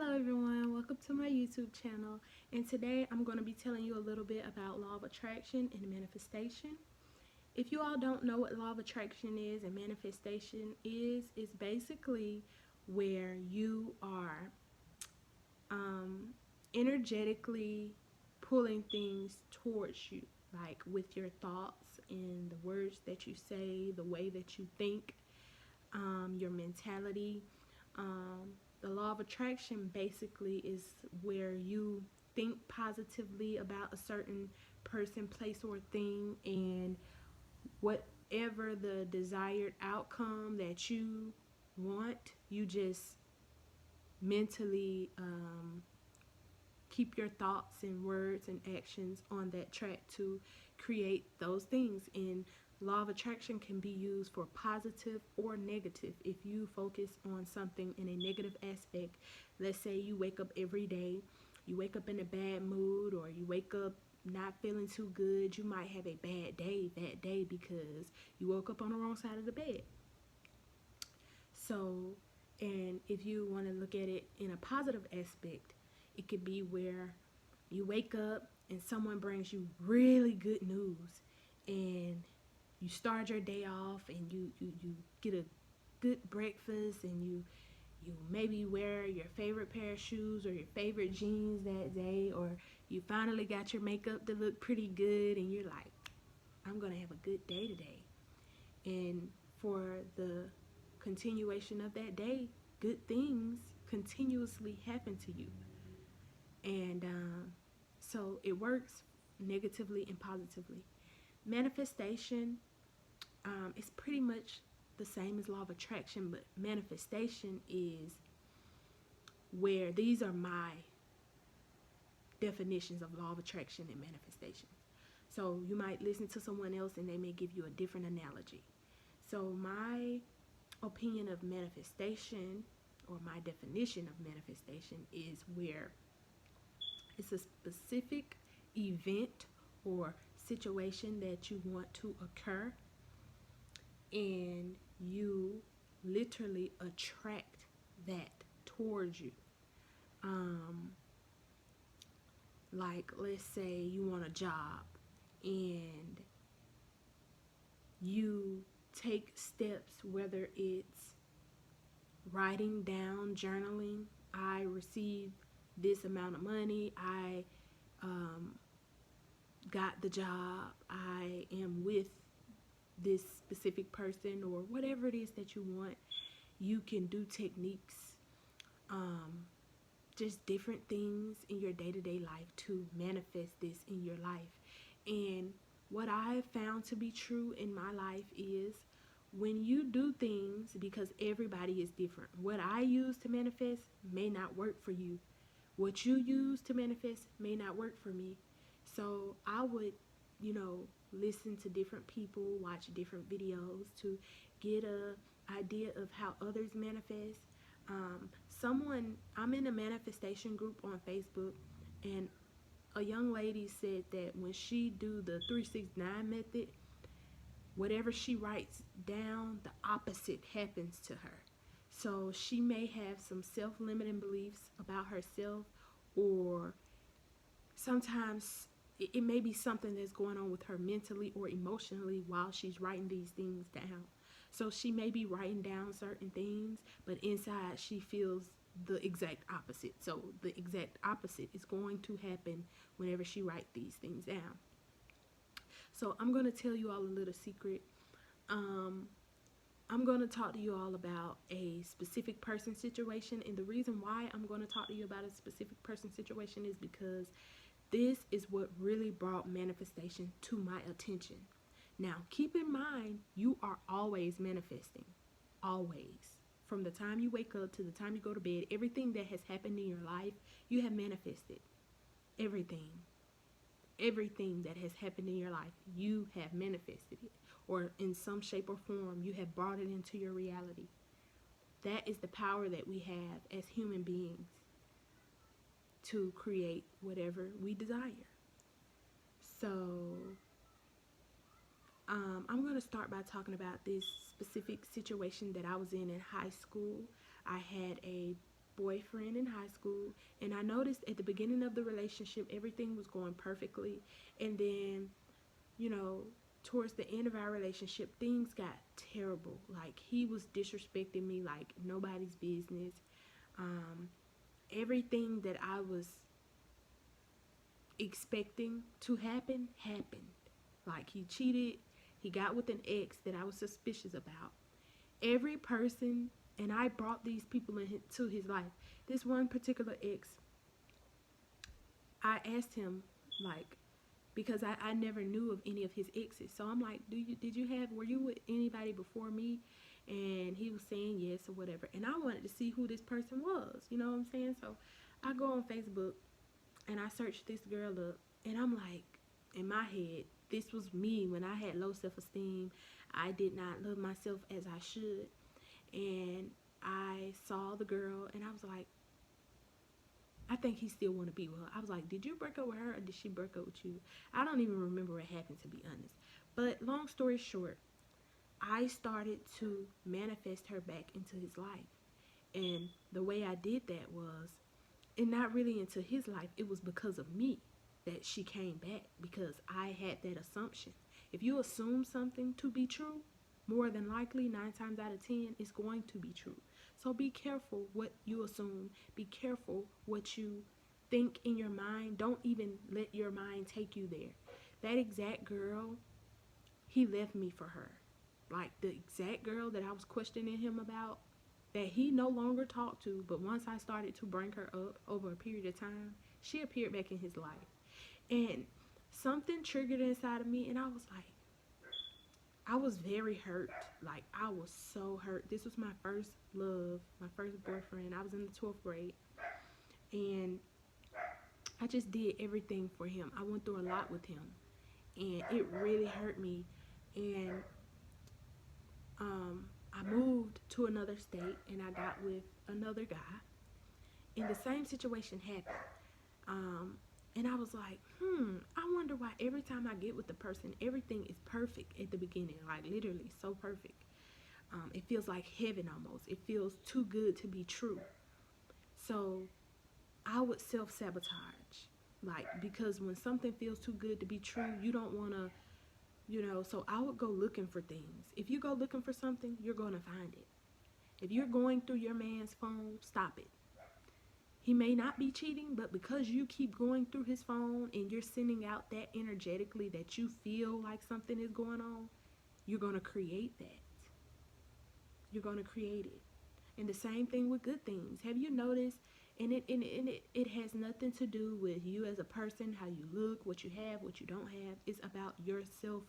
Hello everyone, welcome to my YouTube channel, and today I'm going to be telling you a little bit about law of attraction and manifestation. If you all don't know what law of attraction is and manifestation is, it's basically where you are energetically pulling things towards you, like with your thoughts and the words that you say, the way that you think, your mentality. The law of attraction basically is where you think positively about a certain person, place, or thing, and whatever the desired outcome that you want, you just mentally keep your thoughts and words and actions on that track to create those things. And law of attraction can be used for positive or negative. If you focus on something in a negative aspect, let's say you wake up every day, you wake up in a bad mood, or you wake up not feeling too good, you might have a bad day that day because you woke up on the wrong side of the bed. So, and if you want to look at it in a positive aspect, it could be where you wake up and someone brings you really good news, and you start your day off, and you get a good breakfast, and you maybe wear your favorite pair of shoes or your favorite jeans that day, or you finally got your makeup to look pretty good, and you're like, I'm gonna have a good day today. And for the continuation of that day, good things continuously happen to you. And so it works negatively and positively. Manifestation is pretty much the same as law of attraction, but manifestation is where these are my definitions of law of attraction and manifestation. So you might listen to someone else and they may give you a different analogy. So my opinion of manifestation, or my definition of manifestation, is where it's a specific event or situation that you want to occur, and you literally attract that towards you. Like, let's say you want a job and you take steps, whether it's writing down, journaling, I receive this amount of money, I got the job, I am with this specific person, or whatever it is that you want. You can do techniques, just different things in your day-to-day life to manifest this in your life. And what I have found to be true in my life is when you do things, because everybody is different, what I use to manifest may not work for you. What you use to manifest may not work for me. So I would, listen to different people, watch different videos to get a idea of how others manifest. I'm in a manifestation group on Facebook, and a young lady said that when she do the 369 method, whatever she writes down, the opposite happens to her. So she may have some self-limiting beliefs about herself, or sometimes it may be something that's going on with her mentally or emotionally while she's writing these things down. So she may be writing down certain things, but inside she feels the exact opposite. So the exact opposite is going to happen whenever she writes these things down. So I'm going to tell you all a little secret. I'm going to talk to you all about a specific person situation, and the reason why I'm going to talk to you about a specific person situation is because this is what really brought manifestation to my attention. Now, keep in mind, you are always manifesting. Always. From the time you wake up to the time you go to bed, everything that has happened in your life, you have manifested. Everything. Everything that has happened in your life, you have manifested it. Or in some shape or form, you have brought it into your reality. That is the power that we have as human beings to create whatever we desire. So I'm going to start by talking about this specific situation that I was in high school. I had a boyfriend in high school, and I noticed at the beginning of the relationship everything was going perfectly, and then, you know, towards the end of our relationship things got terrible. Like, he was disrespecting me like nobody's business. um Everything that I was expecting to happen happened. Like, he cheated, he got with an ex that I was suspicious about. Every person, and I brought these people into his life. This one particular ex, I asked him, like, because I never knew of any of his exes. So I'm like, were you with anybody before me? And he was saying yes or whatever. And I wanted to see who this person was. You know what I'm saying? So I go on Facebook and I search this girl up, and I'm like, in my head, this was me when I had low self-esteem. I did not love myself as I should. And I saw the girl, and I was like, I think he still want to be with her. I was like, did you break up with her, or did she break up with you? I don't even remember what happened, to be honest. But long story short, I started to manifest her back into his life. And the way I did that was, and not really into his life, it was because of me that she came back, because I had that assumption. If you assume something to be true, more than likely 9 times out of 10 it's going to be true. So be careful what you assume. Be careful what you think in your mind. Don't even let your mind take you there. That exact girl, he left me for her. Like, the exact girl that I was questioning him about, that he no longer talked to, but once I started to bring her up over a period of time, she appeared back in his life. And something triggered inside of me, and I was like, I was very hurt. Like, I was so hurt. This was my first love, my first boyfriend. I was in the 12th grade, and I just did everything for him. I went through a lot with him, and it really hurt me. And I moved to another state, and I got with another guy, and the same situation happened. And I was like, I wonder why every time I get with the person, everything is perfect at the beginning, like literally so perfect. It feels like heaven almost. It feels too good to be true. So I would self-sabotage, like, because when something feels too good to be true, you don't want to, so I would go looking for things. If you go looking for something, you're going to find it. If you're going through your man's phone, stop it. He may not be cheating, but because you keep going through his phone and you're sending out that energetically that you feel like something is going on, you're going to create that. You're going to create it. And the same thing with good things. Have you noticed? And it has nothing to do with you as a person, how you look, what you have, what you don't have. It's about your self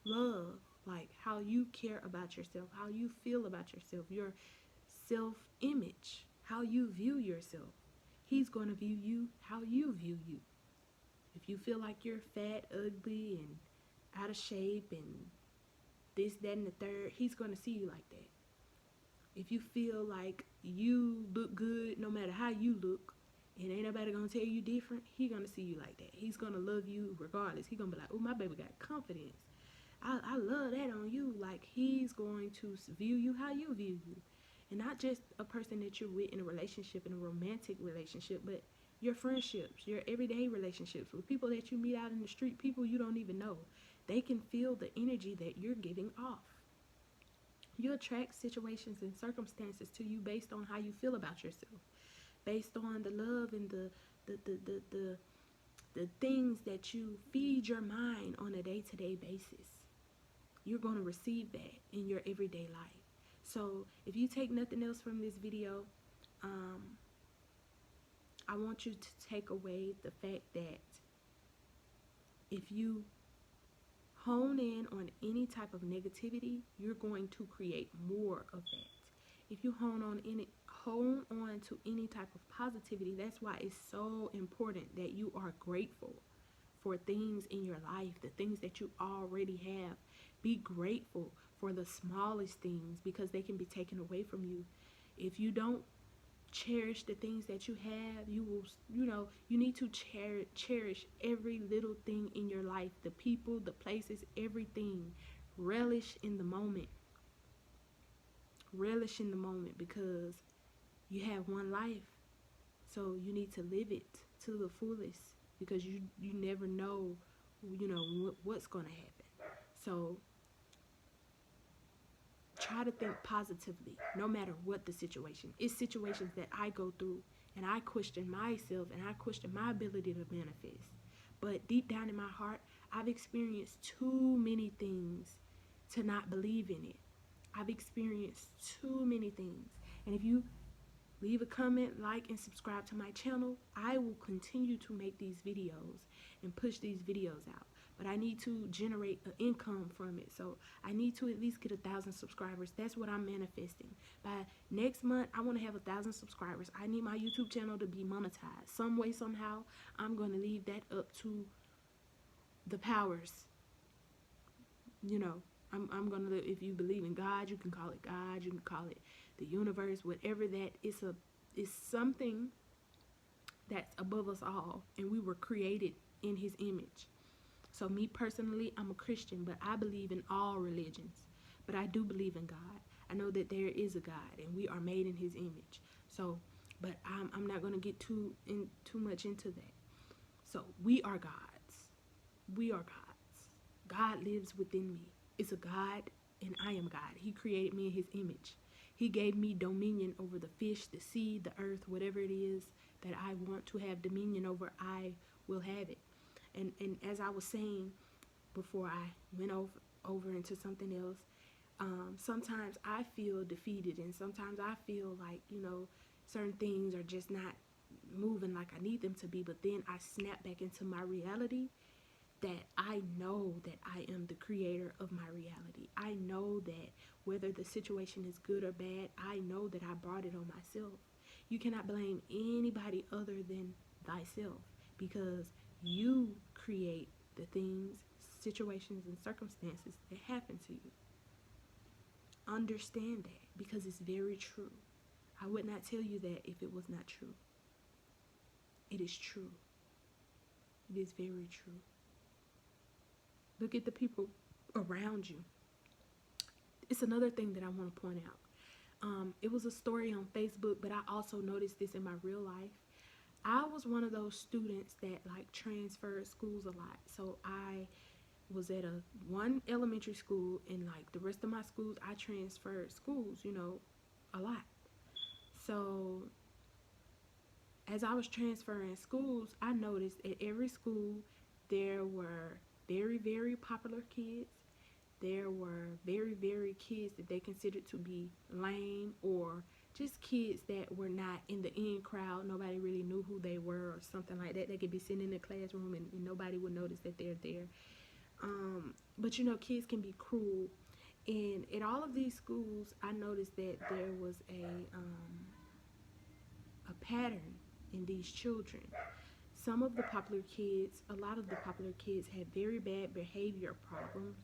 love, like how you care about yourself, how you feel about yourself, your self image, how you view yourself. He's going to view you how you view you. If you feel like you're fat, ugly, and out of shape, and this, that, and the third, he's going to see you like that. If you feel like you look good no matter how you look, and ain't nobody gonna tell you different, he gonna see you like that. He's gonna love you regardless. He gonna be like, oh, my baby got confidence. I love that on you. Like, he's going to view you how you view you. And not just a person that you're with in a relationship, in a romantic relationship, but your friendships, your everyday relationships with people that you meet out in the street, people you don't even know. They can feel the energy that you're giving off. You attract situations and circumstances to you based on how you feel about yourself, based on the love and the things that you feed your mind on a day-to-day basis. You're going to receive that in your everyday life. So if you take nothing else from this video, I want you to take away the fact that if you hone in on any type of negativity, you're going to create more of that. If you hone on to any type of positivity, that's why it's so important that you are grateful for things in your life, the things that you already have. Be grateful for the smallest things, because they can be taken away from you. If you don't cherish the things that you have, you will, you need to cherish every little thing in your life, the people, the places, everything. Relish in the moment. relish in the moment, because you have one life. So you need to live it to the fullest, because you never know, what's going to happen. So try to think positively, no matter what the situation. It's situations that I go through, and I question myself, and I question my ability to manifest. But deep down in my heart, I've experienced too many things to not believe in it. I've experienced too many things. And if you leave a comment, like, and subscribe to my channel, I will continue to make these videos and push these videos out. But I need to generate an income from it. So I need to at least get 1,000 subscribers. That's what I'm manifesting. By next month, I want to have 1,000 subscribers. I need my YouTube channel to be monetized. Some way, somehow, I'm going to leave that up to the powers. I'm going to, if you believe in God, you can call it God. You can call it the universe, whatever that is. It's something that's above us all. And we were created in his image. So me personally, I'm a Christian, but I believe in all religions. But I do believe in God. I know that there is a God, and we are made in his image. So, but I'm not going to get too much into that. So we are gods. We are gods. God lives within me. It's a God, and I am God. He created me in his image. He gave me dominion over the fish, the sea, the earth, whatever it is that I want to have dominion over, I will have it. And as I was saying before I went over into something else, sometimes I feel defeated, and sometimes I feel like, certain things are just not moving like I need them to be. But then I snap back into my reality, that I know that I am the creator of my reality. I know that whether the situation is good or bad, I know that I brought it on myself. You cannot blame anybody other than thyself, because you create the things, situations, and circumstances that happen to you. Understand that, because it's very true. I would not tell you that if it was not true. It is true. It is very true. Look at the people around you. It's another thing that I want to point out. It was a story on Facebook, but I also noticed this in my real life. I was one of those students that transferred schools a lot. So I was at one elementary school, and the rest of my schools, I transferred schools, a lot. So as I was transferring schools, I noticed at every school there were very, very popular kids. There were very, very kids that they considered to be lame, or just kids that were not in the in crowd. Nobody really knew who they were, or something like that. They could be sitting in the classroom, and nobody would notice that they're there. But kids can be cruel. And at all of these schools, I noticed that there was a pattern in these children. Some of the popular kids, a lot of the popular kids had very bad behavior problems.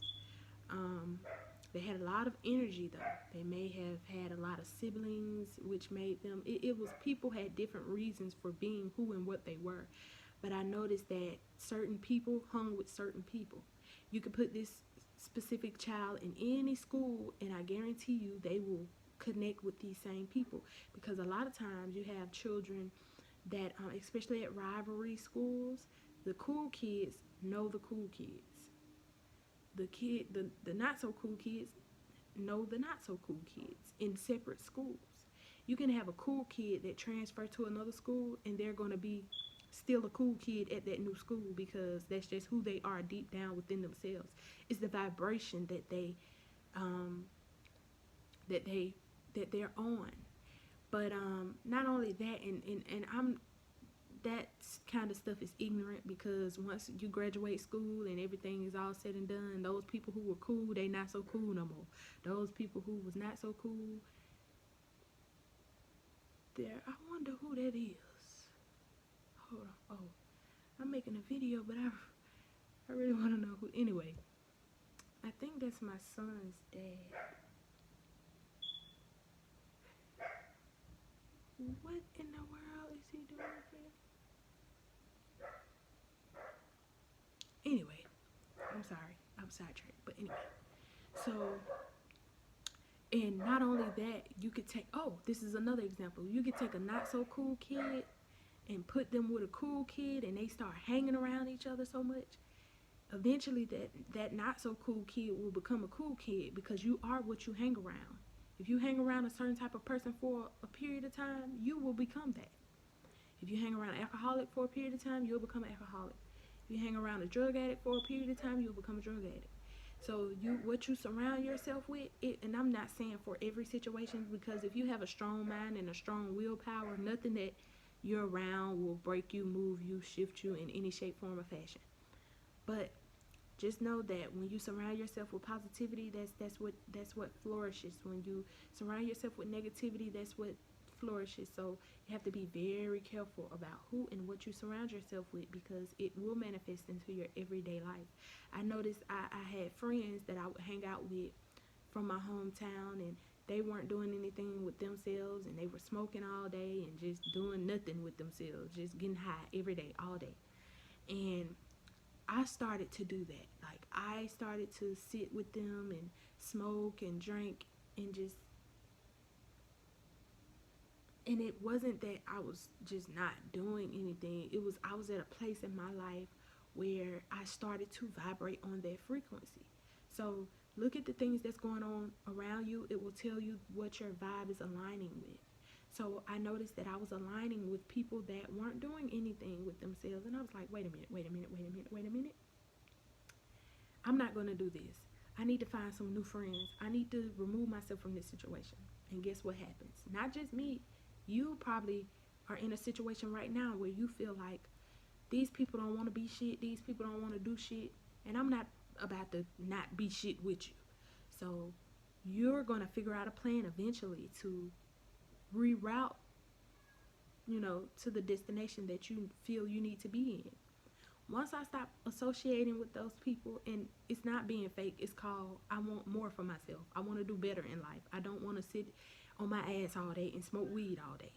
They had a lot of energy, though. They may have had a lot of siblings, which made them, it was, people had different reasons for being who and what they were. But I noticed that certain people hung with certain people. You could put this specific child in any school, and I guarantee you they will connect with these same people. Because a lot of times you have children that, especially at rivalry schools, the cool kids know the cool kids. The not so cool kids know the not so cool kids in separate schools. You can have a cool kid that transfer to another school, and they're going to be still a cool kid at that new school, because that's just who they are deep down within themselves. It's the vibration that they're on. But not only that, and that kind of stuff is ignorant, because once you graduate school and everything is all said and done, those people who were cool, they not so cool no more. Those people who was not so cool, I wonder who that is. Hold on. Oh, I'm making a video, but I really want to know who. Anyway, I think that's my son's dad. What in the world is he doing up here? Anyway, I'm sorry, I'm sidetracked. But anyway, so And not only that, you could take, oh, this is another example. You could take a not so cool kid and put them with a cool kid, and they start hanging around each other so much. Eventually, that not so cool kid will become a cool kid, because you are what you hang around. If you hang around a certain type of person for a period of time, you will become that. If you hang around an alcoholic for a period of time, you'll become an alcoholic. If you hang around a drug addict for a period of time, you'll become a drug addict. So what you surround yourself with, and I'm not saying for every situation, because if you have a strong mind and a strong willpower, nothing that you're around will break you, move you, shift you in any shape, form, or fashion. But just know that when you surround yourself with positivity, that's what flourishes. When you surround yourself with negativity, that's what flourishes. So you have to be very careful about who and what you surround yourself with, because it will manifest into your everyday life. I noticed I had friends that I would hang out with from my hometown, and they weren't doing anything with themselves, and they were smoking all day and just doing nothing with themselves, just getting high every day, all day. And I started to do that. Like, I started to sit with them and smoke and drink and just, and it wasn't that I was just not doing anything. It was, I was at a place in my life where I started to vibrate on that frequency. So look at the things that's going on around you. It will tell you what your vibe is aligning with. So I noticed that I was aligning with people that weren't doing anything with themselves. And I was like, wait a minute, wait a minute, wait a minute, wait a minute. I'm not going to do this. I need to find some new friends. I need to remove myself from this situation. And guess what happens? Not just me. You probably are in a situation right now where you feel like these people don't want to be shit. These people don't want to do shit. And I'm not about to not be shit with you. So you're going to figure out a plan eventually to reroute, to the destination that you feel you need to be in. Once I stop associating with those people, and it's not being fake, it's called, I want more for myself. I want to do better in life. I don't want to sit on my ass all day and smoke weed all day.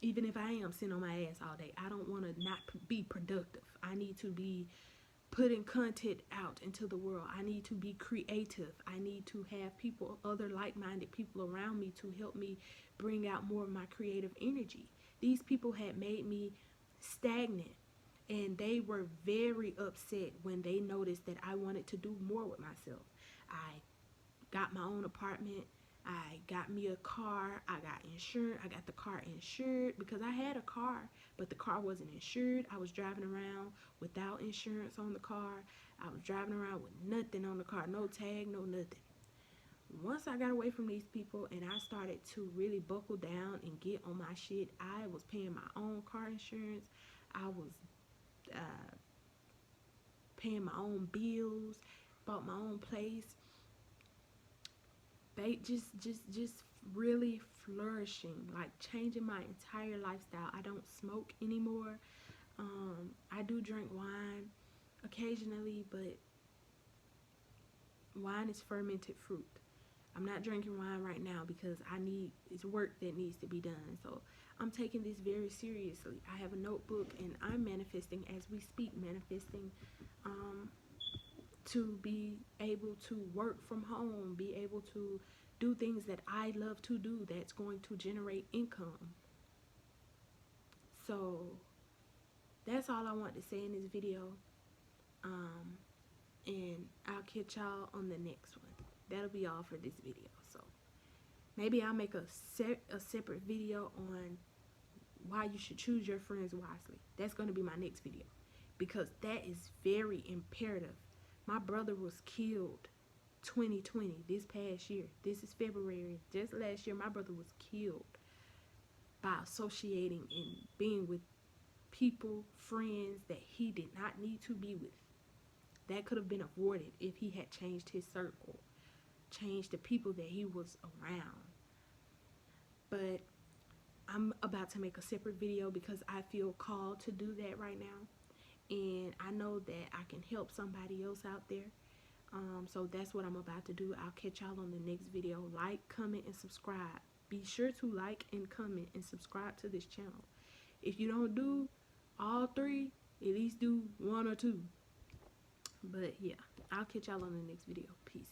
Even if I am sitting on my ass all day, I don't want to not be productive. I need to be putting content out into the world. I need to be creative. I need to have people, other like-minded people around me, to help me bring out more of my creative energy. These people had made me stagnant, and they were very upset when they noticed that I wanted to do more with myself. I got my own apartment. I got me a car. I got insurance. I got the car insured, because I had a car, but the car wasn't insured. I was driving around without insurance on the car. I was driving around with nothing on the car, no tag, no nothing. Once I got away from these people and I started to really buckle down and get on my shit, I was paying my own car insurance. I was paying my own bills, bought my own place. Just really flourishing, like changing my entire lifestyle. I don't smoke anymore. I do drink wine occasionally, but wine is fermented fruit. I'm not drinking wine right now because it's work that needs to be done. So I'm taking this very seriously. I have a notebook and I'm manifesting as we speak, manifesting to be able to work from home, be able to do things that I love to do that's going to generate income. So that's all I want to say in this video. And I'll catch y'all on the next one. That'll be all for this video. So maybe I'll make a separate video on why you should choose your friends wisely. That's going to be my next video, because that is very imperative. My brother was killed 2020, this past year. This is February. Just last year, my brother was killed by associating and being with people, friends that he did not need to be with. That could have been avoided if he had changed his circle, changed the people that he was around. But I'm about to make a separate video because I feel called to do that right now. And I know that I can help somebody else out there. So that's what I'm about to do. I'll catch y'all on the next video. Like, comment, and subscribe. Be sure to like and comment and subscribe to this channel. If you don't do all three, at least do one or two. But yeah, I'll catch y'all on the next video. Peace.